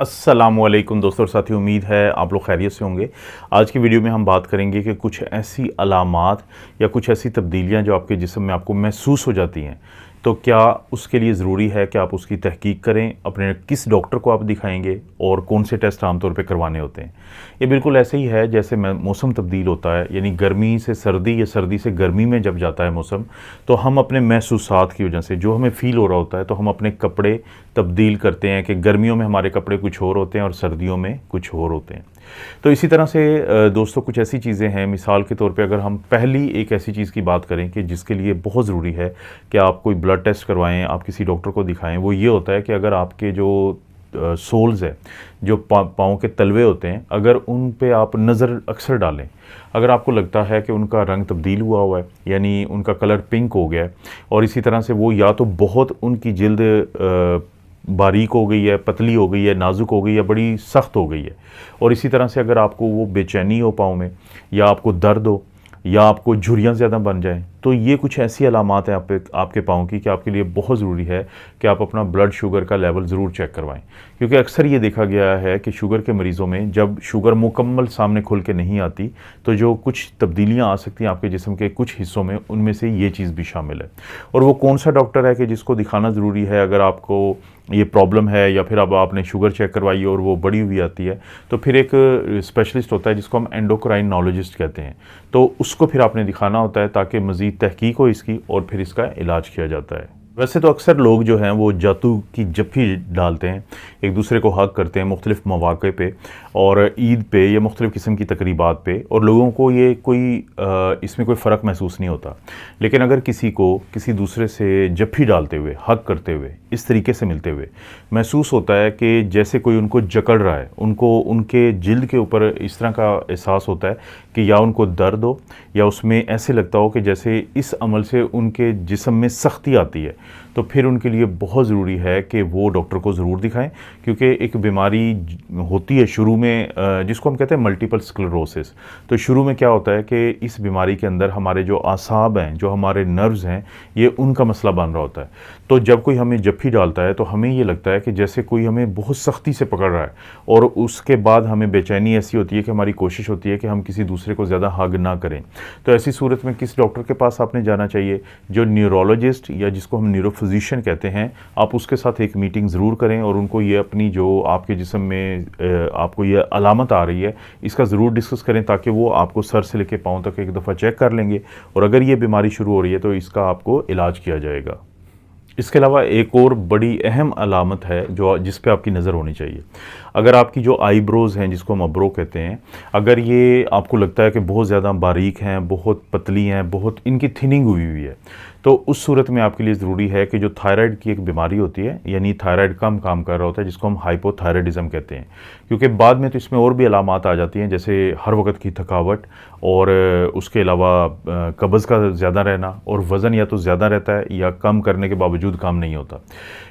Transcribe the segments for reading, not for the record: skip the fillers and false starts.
अस्सलामुअलैकुम दोस्तों और साथियों, उम्मीद है आप लोग खैरियत से होंगे। आज की वीडियो में हम बात करेंगे कि कुछ ऐसी अलामात या कुछ ऐसी तब्दीलियां जो आपके जिस्म में आपको महसूस हो जाती हैं, तो क्या उसके लिए ज़रूरी है कि आप उसकी तहकीक करें, अपने किस डॉक्टर को आप दिखाएंगे और कौन से टेस्ट आमतौर पे करवाने होते हैं। ये बिल्कुल ऐसे ही है जैसे मौसम तब्दील होता है, यानी गर्मी से सर्दी या सर्दी से गर्मी में जब जाता है मौसम, तो हम अपने महसूसात की वजह से जो हमें फ़ील हो रहा होता है तो हम अपने कपड़े तब्दील करते हैं कि गर्मियों में हमारे कपड़े कुछ और होते हैं और सर्दियों में कुछ और होते हैं। तो इसी तरह से दोस्तों कुछ ऐसी चीज़ें हैं, मिसाल के तौर पे अगर हम पहली एक ऐसी चीज़ की बात करें कि जिसके लिए बहुत ज़रूरी है कि आप कोई ब्लड टेस्ट करवाएं, आप किसी डॉक्टर को दिखाएं, वो ये होता है कि अगर आपके जो सोल्स है, जो पाँव के तलवे होते हैं, अगर उन पे आप नज़र अक्सर डालें, अगर आपको लगता है कि उनका रंग तब्दील हुआ है, यानी उनका कलर पिंक हो गया है और इसी तरह से वो या तो बहुत उनकी जिल्द बारीक हो गई है, पतली हो गई है, नाजुक हो गई है, बड़ी सख्त हो गई है, और इसी तरह से अगर आपको वो बेचैनी हो पाँव में, या आपको दर्द हो, या आपको झुर्रियाँ ज़्यादा बन जाएं, तो ये कुछ ऐसी अलामात हैं आपके पाँव की कि आपके लिए बहुत ज़रूरी है कि आप अपना ब्लड शुगर का लेवल ज़रूर चेक करवाएं। क्योंकि अक्सर ये देखा गया है कि शुगर के मरीज़ों में जब शुगर मुकम्मल सामने खुल के नहीं आती, तो जो कुछ तब्दीलियाँ आ सकती हैं आपके जिस्म के कुछ हिस्सों में, उनमें से ये चीज़ भी शामिल है। और वो कौन सा डॉक्टर है कि जिसको दिखाना ज़रूरी है अगर आपको ये प्रॉब्लम है, या फिर अब आपने शुगर चेक करवाई और वो बढ़ी हुई आती है, तो फिर एक स्पेशलिस्ट होता है जिसको हम एंडोक्राइनोलॉजिस्ट कहते हैं, तो उसको फिर आपने दिखाना होता है ताकि मज़ीद तहकीक हो इसकी और फिर इसका इलाज किया जाता है। वैसे तो अक्सर लोग जो हैं वो जादू की जफ्फी डालते हैं, एक दूसरे को हक करते हैं मुख्तलिफ़ मौक़े पे और ईद पे या मुख्तलिफ़ किस्म की तकरीबात पे, और लोगों को ये इसमें कोई फ़र्क महसूस नहीं होता। लेकिन अगर किसी को किसी दूसरे से जफ्फी डालते हुए, हक करते हुए, इस तरीके से मिलते हुए महसूस होता है कि जैसे कोई उनको जकड़ रहा है, उनको उनके जिल्द के ऊपर इस तरह का एहसास होता है कि या उनको दर्द हो, या उसमें ऐसे लगता हो कि जैसे इस अमल से उनके जिस्म में सख्ती आती है, तो फिर उनके लिए बहुत ज़रूरी है कि वो डॉक्टर को ज़रूर दिखाएं। क्योंकि एक बीमारी होती है शुरू में जिसको हम कहते हैं मल्टीपल स्क्लेरोसिस। तो शुरू में क्या होता है कि इस बीमारी के अंदर हमारे जो आसाब हैं, जो हमारे नर्व्स हैं, ये उनका मसला बन रहा होता है। तो जब कोई हमें जफ्फी डालता है तो हमें ये लगता है कि जैसे कोई हमें बहुत सख्ती से पकड़ रहा है, और उसके बाद हमें बेचैनी ऐसी होती है कि हमारी कोशिश होती है कि हम किसी दूसरे को ज़्यादा हग ना करें। तो ऐसी सूरत में किस डॉक्टर के पास आपने जाना चाहिए? जो न्यूरोलॉजिस्ट या जिसको हम न्यूरोफिजिशियन कहते हैं, आप उसके साथ एक मीटिंग ज़रूर करें और उनको ये अपनी जो आपके जिस्म में आपको ये अलामत आ रही है, इसका ज़रूर डिस्कस करें, ताकि वो आपको सर से लेकर पाँव तक एक दफ़ा चेक कर लेंगे, और अगर ये बीमारी शुरू हो रही है तो इसका आपको इलाज किया जाएगा। इसके अलावा एक और बड़ी अहम अलामत है जो जिस पे आपकी नज़र होनी चाहिए। अगर आपकी जो आईब्रोज़ हैं, जिसको हम अब्रो कहते हैं, अगर ये आपको लगता है कि बहुत ज़्यादा बारीक हैं, बहुत पतली हैं, बहुत इनकी थिनिंग हुई हुई है, तो उस सूरत में आपके लिए ज़रूरी है कि जो थायराइड की एक बीमारी होती है, यानी थायराइड कम काम कर रहा होता है, जिसको हम हाइपोथायराइडिज़म कहते हैं। क्योंकि बाद में तो इसमें और भी अलामात आ जाती हैं, जैसे हर वक्त की थकावट, और उसके अलावा कब्ज़ का ज़्यादा रहना, और वज़न या तो ज़्यादा रहता है या कम करने के बावजूद काम नहीं होता।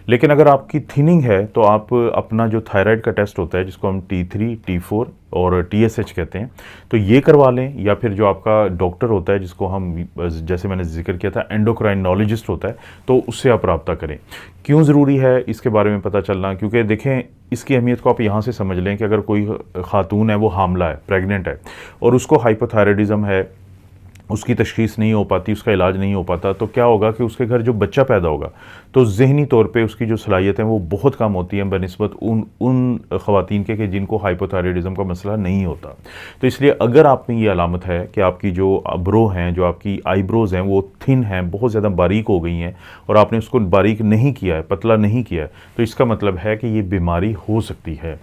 लेकिन अगर आपकी थिनिंग है तो आप अपना जो थायराइड का टेस्ट होता है, जिसको हम T3, T4 और TSH कहते हैं, तो ये करवा लें, या फिर जो आपका डॉक्टर होता है, जिसको हम जैसे मैंने जिक्र किया था एंडोक्राइनोलॉजिस्ट होता है, तो उससे आप रब्ता करें। क्यों ज़रूरी है इसके बारे में पता चलना? क्योंकि देखें, इसकी अहमियत को आप यहाँ से समझ लें कि अगर कोई खातून है, वो हामला है, प्रेग्नेंट है, और उसको हाइपोथायराइडिज़म है, उसकी तशख़ीस नहीं हो पाती, उसका इलाज नहीं हो पाता, तो क्या होगा कि उसके घर जो बच्चा पैदा होगा तो ज़हनी तौर पे उसकी जो सलाहियत है वो बहुत कम होती हैं बनिस्बत उन ख़वातीन के कि जिनको हाइपोथायराइडिज़म का मसला नहीं होता। तो इसलिए अगर आप में ये अलामत है कि आपकी जो अब्रो हैं, जो आपकी आईब्रोज़ हैं, वो थिन हैं, बहुत ज़्यादा बारीक हो गई हैं, और आपने उसको बारीक नहीं किया है, पतला नहीं किया है, तो इसका मतलब है कि ये बीमारी हो सकती है।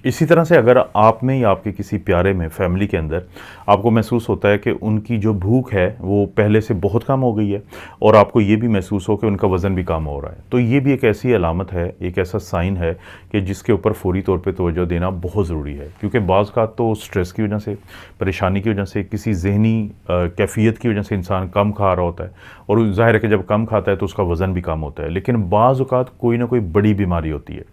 इसी तरह से अगर आप में या आपके किसी प्यारे में, फैमिली के अंदर आपको महसूस होता है कि उनकी जो भूख है वो पहले से बहुत कम हो गई है, और आपको ये भी महसूस हो कि उनका वज़न भी कम हो रहा है, तो ये भी एक ऐसी अलामत है, एक ऐसा साइन है कि जिसके ऊपर फ़ौरी तौर पे तवज्जो देना बहुत ज़रूरी है। क्योंकि बाज़ का तो स्ट्रेस की वजह से, परेशानी की वजह से, किसी ज़हनी कैफ़ियत की वजह से इंसान कम खा रहा होता है, और ज़ाहिर है कि जब कम खाता है तो उसका वज़न भी कम होता है। लेकिन बाज़ औक़ात कोई ना कोई बड़ी बीमारी होती है।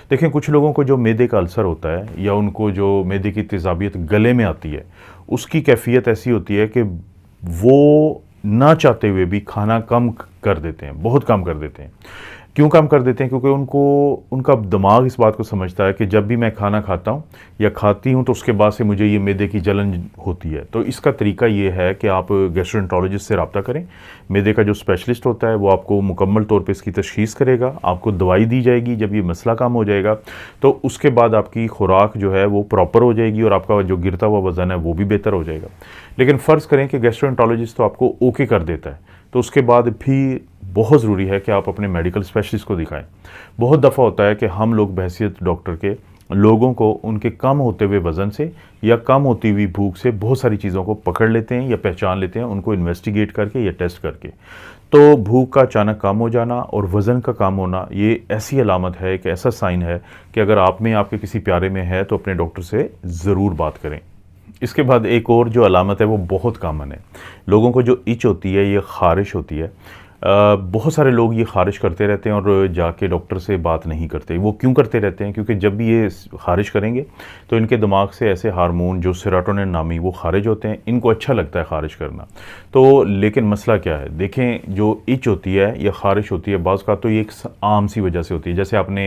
देखें, कुछ लोगों को जो मैदे का अल्सर होता है, या उनको जो मैदे की तेज़ाबियत गले में आती है, उसकी कैफ़ियत ऐसी होती है कि वो ना चाहते हुए भी खाना कम कर देते हैं, बहुत कम कर देते हैं। क्यों कम कर देते हैं? क्योंकि उनका दिमाग इस बात को समझता है कि जब भी मैं खाना खाता हूँ या खाती हूँ तो उसके बाद से मुझे ये मैदे की जलन होती है। तो इसका तरीका ये है कि आप गैस्ट्रोएंटरोलॉजिस्ट से रब्ता करें। मैदे का जो स्पेशलिस्ट होता है वो आपको मुकम्मल तौर पे इसकी तशख़ीस करेगा, आपको दवाई दी जाएगी। जब ये मसला कम हो जाएगा तो उसके बाद आपकी खुराक जो है वो प्रॉपर हो जाएगी और आपका जो गिरता हुआ वज़न है वो भी बेहतर हो जाएगा। लेकिन फ़र्ज़ करें कि गैस्ट्रोएंटरोलॉजिस्ट तो आपको ओके कर देता है, तो उसके बाद भी बहुत ज़रूरी है कि आप अपने मेडिकल स्पेशलिस्ट को दिखाएं। बहुत दफ़ा होता है कि हम लोग बहैसियत डॉक्टर के लोगों को उनके कम होते हुए वज़न से या कम होती हुई भूख से बहुत सारी चीज़ों को पकड़ लेते हैं या पहचान लेते हैं, उनको इन्वेस्टिगेट करके या टेस्ट करके। तो भूख का अचानक कम हो जाना और वज़न का कम होना ये ऐसी अलामत है, एक ऐसा साइन है कि अगर आप में आपके किसी प्यारे में है तो अपने डॉक्टर से ज़रूर बात करें। इसके बाद एक और जो अलामत है वो बहुत कॉमन है। लोगों को जो इच होती है, ये ख़ारिश होती है। बहुत सारे लोग ये ख़ारिश करते रहते हैं और जाके डॉक्टर से बात नहीं करते। वो क्यों करते रहते हैं? क्योंकि जब भी ये ख़ारिश करेंगे तो इनके दिमाग से ऐसे हार्मोन जो सेरोटोनिन नामी वो ख़ारिज होते हैं। इनको अच्छा लगता है ख़ारिश करना। तो लेकिन मसला क्या है? देखें, जो इच होती है या ख़ारिश होती है बाज़ का तो ये एक आम सी वजह से होती है। जैसे आपने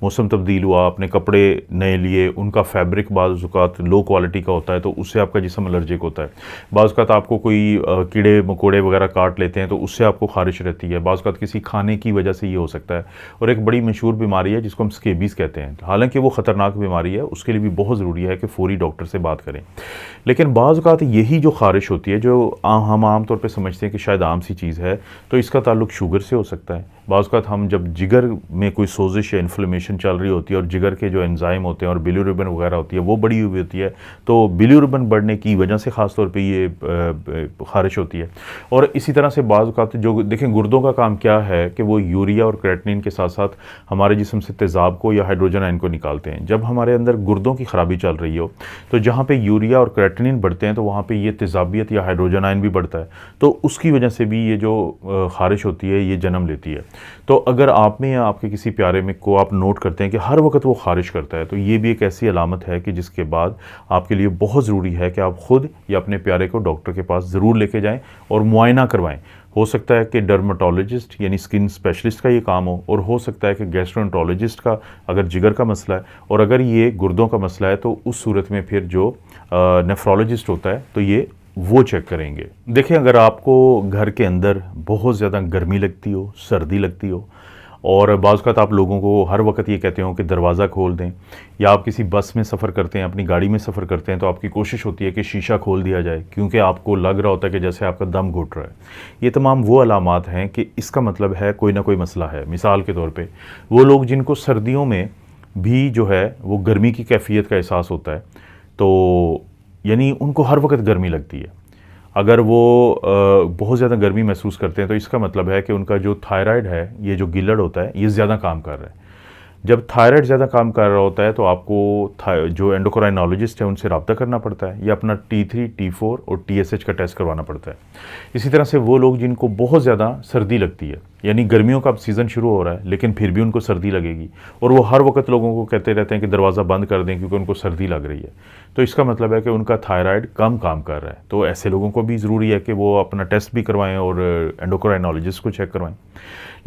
मौसम तब्दील हुआ, आपने कपड़े नए लिए, उनका फैब्रिक बाज़ औक़ात लो क्वालिटी का होता है तो उससे आपका जिस्म एलर्जिक होता है। बाज़ औक़ात आपको कोई कीड़े मकोड़े वगैरह काट लेते हैं तो उससे आपको ख़ारिश रहती है। बाज़ औक़ात किसी खाने की वजह से ये हो सकता है। और एक बड़ी मशहूर बीमारी है जिसको हम स्केबीज़ कहते हैं। हालांकि वो ख़तरनाक बीमारी है, उसके लिए भी बहुत ज़रूरी है कि फ़ौरी डॉक्टर से बात करें। लेकिन बाज़ औक़ात यही जो ख़ारिश होती है, जो हम आम तौर पे समझते हैं कि शायद आम सी चीज़ है, तो इसका ताल्लुक शुगर से हो सकता है। बाज़ औक़ात हम जब जिगर में कोई सोजिश या इन्फ्लेमेशन चल रही होती है और जिगर के जो एंजाइम होते हैं और बिलिरुबिन वगैरह होती है वो बढ़ी हुई होती है, तो बिलिरुबिन बढ़ने की वजह से ख़ास तौर पे ये ख़ारिश होती है। और इसी तरह से बाज़ औक़ात जो देखें, गुर्दों का काम क्या है कि वो यूरिया और क्रेटिनिन के साथ साथ हमारे जिस्म से तेज़ाब को या हाइड्रोजन आयन को निकालते हैं। जब हमारे अंदर गुर्दों की ख़राबी चल रही हो तो जहाँ पे यूरिया और क्रेटिनिन बढ़ते हैं तो वहाँ पे ये तेज़ाबियत या हाइड्रोजन आयन भी बढ़ता है, तो उसकी वजह से भी ये जो ख़ारिश होती है ये जन्म लेती है। तो अगर आप में या आपके किसी प्यारे में को आप नोट करते हैं कि हर वक्त वो ख़ारिश करता है, तो ये भी एक ऐसी अलामत है कि जिसके बाद आपके लिए बहुत ज़रूरी है कि आप ख़ुद या अपने प्यारे को डॉक्टर के पास ज़रूर लेके जाएं और मुआयना करवाएं। हो सकता है कि डर्मेटोलॉजिस्ट यानी स्किन स्पेशलिस्ट का ये काम हो, और हो सकता है कि गैस्ट्रोएंटरोलॉजिस्ट का अगर जिगर का मसला है, और अगर ये गुर्दों का मसला है तो उस सूरत में फिर जो नेफ्रोलॉजिस्ट होता है तो ये वो चेक करेंगे। देखिए, अगर आपको घर के अंदर बहुत ज़्यादा गर्मी लगती हो, सर्दी लगती हो, और बाज़ औक़ात आप लोगों को हर वक्त ये कहते हो कि दरवाज़ा खोल दें, या आप किसी बस में सफ़र करते हैं, अपनी गाड़ी में सफ़र करते हैं तो आपकी कोशिश होती है कि शीशा खोल दिया जाए क्योंकि आपको लग रहा होता है कि जैसे आपका दम घुट रहा है। ये तमाम वो अलामात हैं कि इसका मतलब है कोई ना कोई मसला है। मिसाल के तौर पे वो लोग जिनको सर्दियों में भी जो है वो गर्मी की कैफियत का एहसास होता है, तो यानी उनको हर वक्त गर्मी लगती है। अगर वो बहुत ज़्यादा गर्मी महसूस करते हैं तो इसका मतलब है कि उनका जो थायराइड है, ये जो गिलड़ होता है, ये ज़्यादा काम कर रहा है। जब थायराइड ज़्यादा काम कर रहा होता है तो आपको जो एंडोक्राइनोलॉजिस्ट है उनसे रब्ता करना पड़ता है, या अपना T3, T4 और TSH का टेस्ट करवाना पड़ता है। इसी तरह से वो लोग जिनको बहुत ज़्यादा सर्दी लगती है, यानी गर्मियों का अब सीज़न शुरू हो रहा है लेकिन फिर भी उनको सर्दी लगेगी, और वो हर वक्त लोगों को कहते रहते हैं कि दरवाज़ा बंद कर दें क्योंकि उनको सर्दी लग रही है, तो इसका मतलब है कि उनका थायराइड कम काम कर रहा है। तो ऐसे लोगों को भी ज़रूरी है कि वो अपना टेस्ट भी करवाएं और एंडोक्राइनोलॉजिस्ट को चेक करवाएं।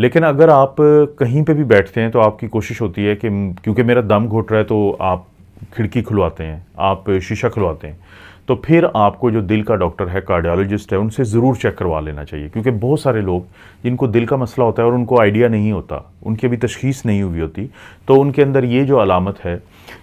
लेकिन अगर आप कहीं पे भी बैठते हैं तो आपकी कोशिश होती है कि क्योंकि मेरा दम घुट रहा है तो आप खिड़की खुलवाते हैं, आप शीशा खुलवाते हैं, तो फिर आपको जो दिल का डॉक्टर है, कार्डियोलॉजिस्ट है, उनसे ज़रूर चेक करवा लेना चाहिए। क्योंकि बहुत सारे लोग जिनको दिल का मसला होता है और उनको आइडिया नहीं होता, उनकी अभी तशख़ीस नहीं हुई होती, तो उनके अंदर ये जो अलामत है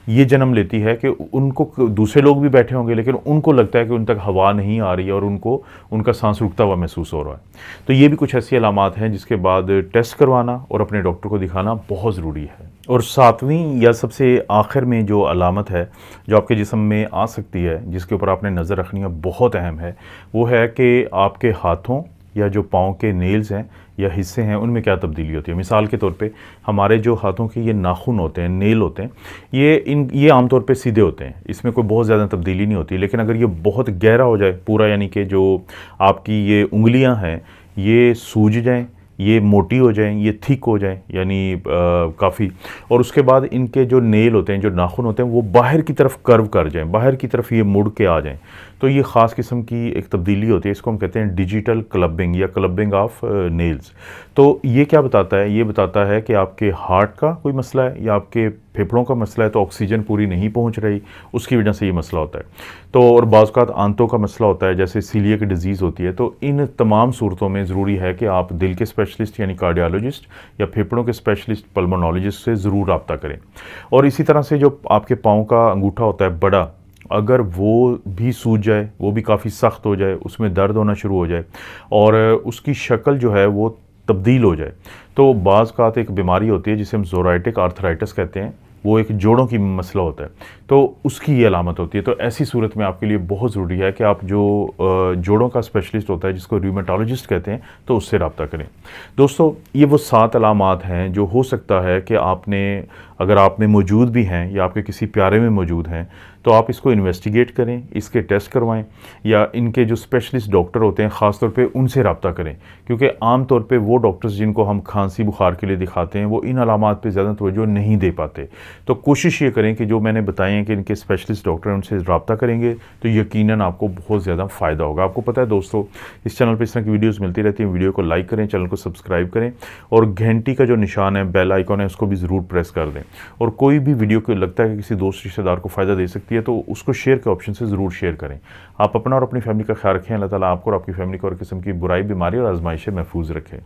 ये जन्म लेती है कि उनको दूसरे लोग भी बैठे होंगे लेकिन उनको लगता है कि उन तक हवा नहीं आ रही है और उनको उनका सांस रुकता हुआ महसूस हो रहा है। तो ये भी कुछ ऐसी अलामात हैं जिसके बाद टेस्ट करवाना और अपने डॉक्टर को दिखाना बहुत ज़रूरी है। और सातवीं या सबसे आखिर में जो अलामत है जो आपके जिस्म में आ सकती है, जिसके ऊपर आपने नज़र रखनी है, बहुत अहम है, वो है कि आपके हाथों या जो पाँव के नेल्स हैं या हिस्से हैं उनमें क्या तब्दीली होती है। मिसाल के तौर पे हमारे जो हाथों के ये नाखून होते हैं, नेल होते हैं, ये आमतौर पे सीधे होते हैं, इसमें कोई बहुत ज़्यादा तब्दीली नहीं होती। लेकिन अगर ये बहुत गहरा हो जाए पूरा, यानी कि जो आपकी ये उंगलियां हैं ये सूज जाएं ये मोटी हो जाएं, ये थिक हो जाएं, यानी काफ़ी, और उसके बाद इनके जो नेल होते हैं, जो नाखून होते हैं, वो बाहर की तरफ कर्व कर जाएं, बाहर की तरफ ये मुड़ के आ जाएं। तो ये ख़ास किस्म की एक तब्दीली होती है, इसको हम कहते हैं डिजिटल क्लबिंग या क्लबिंग ऑफ नेल्स। तो ये क्या बताता है? ये बताता है कि आपके हार्ट का कोई मसला है या आपके फेफड़ों का मसला है, तो ऑक्सीजन पूरी नहीं पहुंच रही, उसकी वजह से ये मसला होता है। तो और बाज़ औक़ात आंतों का मसला होता है, जैसे सीलिया की डिज़ीज़ होती है। तो इन तमाम सूरतों में ज़रूरी है कि आप दिल के स्पेशलिस्ट यानी कार्डियोलॉजिस्ट या फेफड़ों के स्पेशलिस्ट पल्मोनोलॉजिस्ट से ज़रूर रब्ता करें। और इसी तरह से जो आपके पाँव का अंगूठा होता है बड़ा, अगर वो भी सूज जाए, वो भी काफ़ी सख्त हो जाए, उसमें दर्द होना शुरू हो जाए और उसकी शक्ल जो है वो तब्दील हो जाए, तो बाज़ औक़ात एक बीमारी होती है जिसे हम ज़ोराइटिक आर्थराइटिस कहते हैं, वो एक जोड़ों की मसला होता है, तो उसकी ये अलामत होती है। तो ऐसी सूरत में आपके लिए बहुत ज़रूरी है कि आप जो जोड़ों का स्पेशलिस्ट होता है, जिसको रूमेटोलॉजिस्ट कहते हैं, तो उससे रब्ता करें। दोस्तों, ये वो 7 अलामात हैं जो हो सकता है कि आपने, अगर आप में मौजूद भी हैं या आपके किसी प्यारे में मौजूद हैं, तो आप इसको इन्वेस्टिगेट करें, इसके टेस्ट करवाएं या इनके जो स्पेशलिस्ट डॉक्टर होते हैं ख़ास तौर पे उनसे रब्ता करें, क्योंकि आम तौर पे वो डॉक्टर्स जिनको हम खांसी बुखार के लिए दिखाते हैं, वो इन अलामात पे ज़्यादा तवज्जो नहीं दे पाते। तो कोशिश ये करें कि जो मैंने बताए हैं कि इनके स्पेशलिस्ट डॉक्टर हैं, उनसे रब्ता करेंगे तो यकीनन आपको बहुत ज़्यादा फ़ायदा होगा। आपको पता है दोस्तों, इस चैनल पर इस तरह की वीडियोज़ मिलती रहती हैं। वीडियो को लाइक करें, चैनल को सब्सक्राइब करें और घंटी का जो निशान है, बेल आइकॉन है, उसको भी ज़रूर प्रेस कर दें। और कोई भी वीडियो को लगता है कि किसी दोस्त रिश्तेदार को फ़ायदा दे सकती है, तो उसको शेयर के ऑप्शन से ज़रूर शेयर करें। आप अपना और अपनी फैमिली का ख्याल रखें। अल्लाह ताला आपको और आपकी फैमिली को हर किस्म की बुराई, बीमारी और आजमाइश से महफूज रखें।